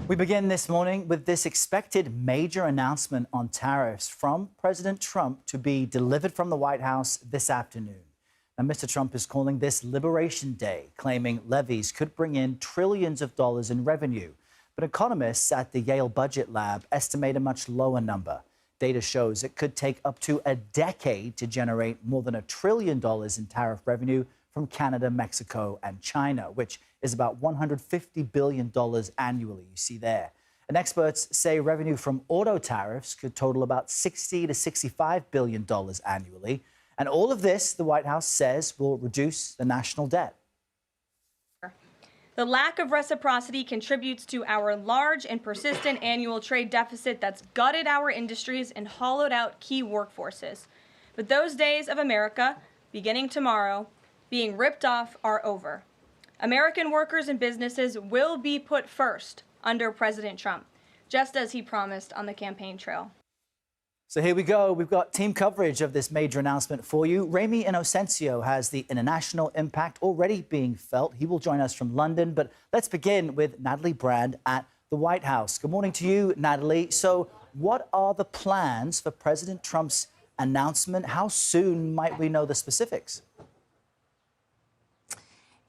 We begin this morning with this expected major announcement on tariffs from President Trump to be delivered from the White House this afternoon. Now, Mr. Trump is calling this Liberation Day, claiming levies could bring in trillions of dollars in revenue. But economists at the Yale Budget Lab estimate a much lower number. Data shows it could take up to a decade to generate more than $1 trillion in tariff revenue from Canada, Mexico, and China, which is about $150 billion annually, you see there. And experts say revenue from auto tariffs could total about $60 to $65 billion annually. And all of this, the White House says, will reduce the national debt. The lack of reciprocity contributes to our large and persistent annual trade deficit that's gutted our industries and hollowed out key workforces. But those days of America, beginning tomorrow, being ripped off are over. American workers and businesses will be put first under President Trump, just as he promised on the campaign trail. So here we go. We've got team coverage of this major announcement for you. Remy Inocencio has the international impact already being felt. He will join us from London. But let's begin with Natalie Brand at the White House. Good morning to you, Natalie. So what are the plans for President Trump's announcement? How soon might we know the specifics?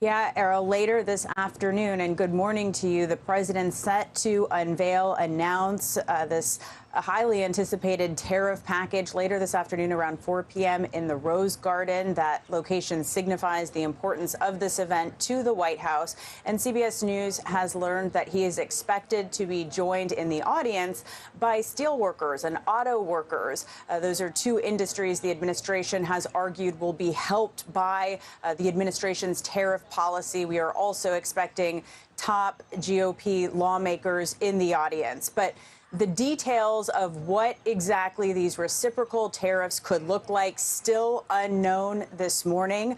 Yeah, Errol, later this afternoon, and good morning to you, the president's set to announce this highly anticipated tariff package later this afternoon around 4 p.m. in the Rose Garden. That location signifies the importance of this event to the White House. And CBS News has learned that he is expected to be joined in the audience by steelworkers and auto workers. Those are two industries the administration has argued will be helped by the administration's tariff policy. We are also expecting top GOP lawmakers in the audience. But the details of what exactly these reciprocal tariffs could look like still unknown this morning.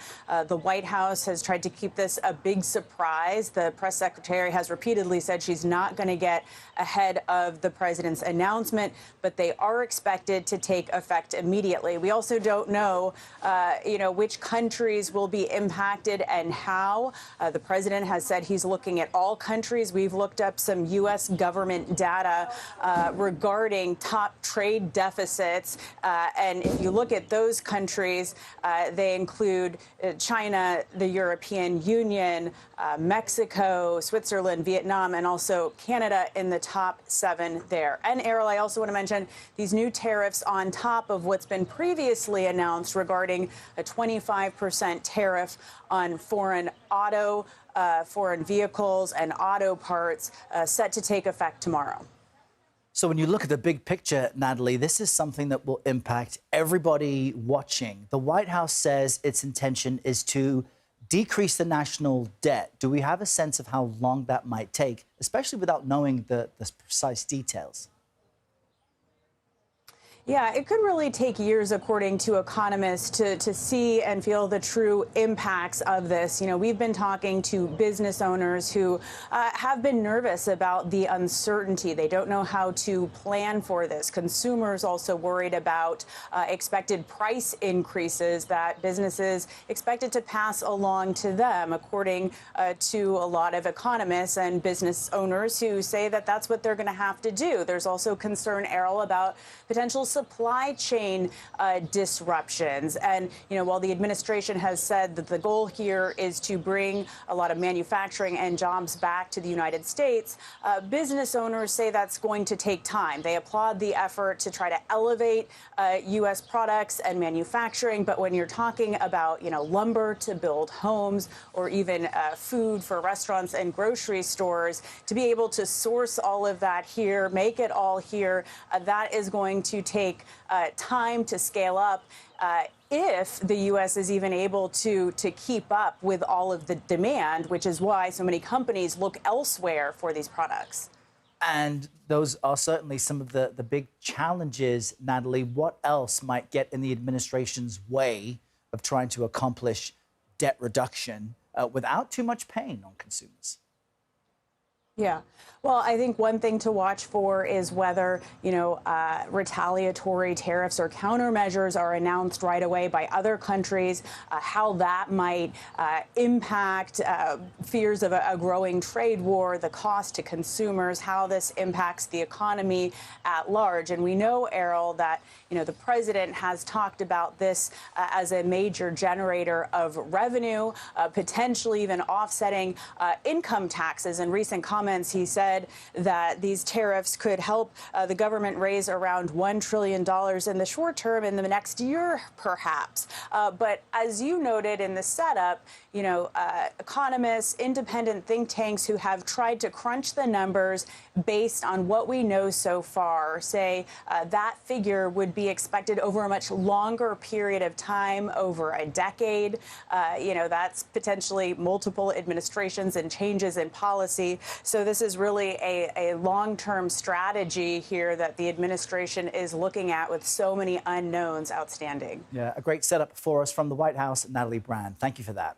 The White House has tried to keep this a big surprise. The press secretary has repeatedly said she's not going to get ahead of the president's announcement, but they are expected to take effect immediately. We also don't know, which countries will be impacted and how. The president has said he's looking at all countries. We've looked up some U.S. government data regarding top trade deficits. And if you look at those countries, they include China, the European Union, Mexico, Switzerland, Vietnam, and also Canada in the top 7 there. And Errol, I also want to mention these new tariffs on top of what's been previously announced regarding a 25% tariff on foreign vehicles and auto parts set to take effect tomorrow. So when you look at the big picture, Natalie, this is something that will impact everybody watching. The White House says its intention is to decrease the national debt. Do we have a sense of how long that might take, especially without knowing the precise details? Yeah, it could really take years, according to economists, to see and feel the true impacts of this. You know, we've been talking to business owners who have been nervous about the uncertainty. They don't know how to plan for this. Consumers also worried about expected price increases that businesses expected to pass along to them, according to a lot of economists and business owners who say that that's what they're going to have to do. There's also concern, Errol, about potential supply chain disruptions. And, while the administration has said that the goal here is to bring a lot of manufacturing and jobs back to the United States, business owners say that's going to take time. They applaud the effort to try to elevate U.S. products and manufacturing. But when you're talking about, lumber to build homes or even food for restaurants and grocery stores, to be able to source all of that here, make it all here, that is going to take time to scale up if the U.S. is even able to keep up with all of the demand, which is why so many companies look elsewhere for these products. And those are certainly some of the big challenges, Natalie. What else might get in the administration's way of trying to accomplish debt reduction without too much pain on consumers? Yeah. Well, I think one thing to watch for is whether, retaliatory tariffs or countermeasures are announced right away by other countries, how that might impact fears of a growing trade war, the cost to consumers, how this impacts the economy at large. And we know, Errol, that, the president has talked about this as a major generator of revenue, potentially even offsetting income taxes. In recent comments, he said that these tariffs could help the government raise around $1 trillion in the short term in the next year, perhaps. But as you noted in the setup, economists, independent think tanks who have tried to crunch the numbers based on what we know so far say that figure would be expected over a much longer period of time, over a decade. That's potentially multiple administrations and changes in policy. So this is really a long-term strategy here that the administration is looking at with so many unknowns outstanding. Yeah, a great setup for us from the White House. Natalie Brand, thank you for that.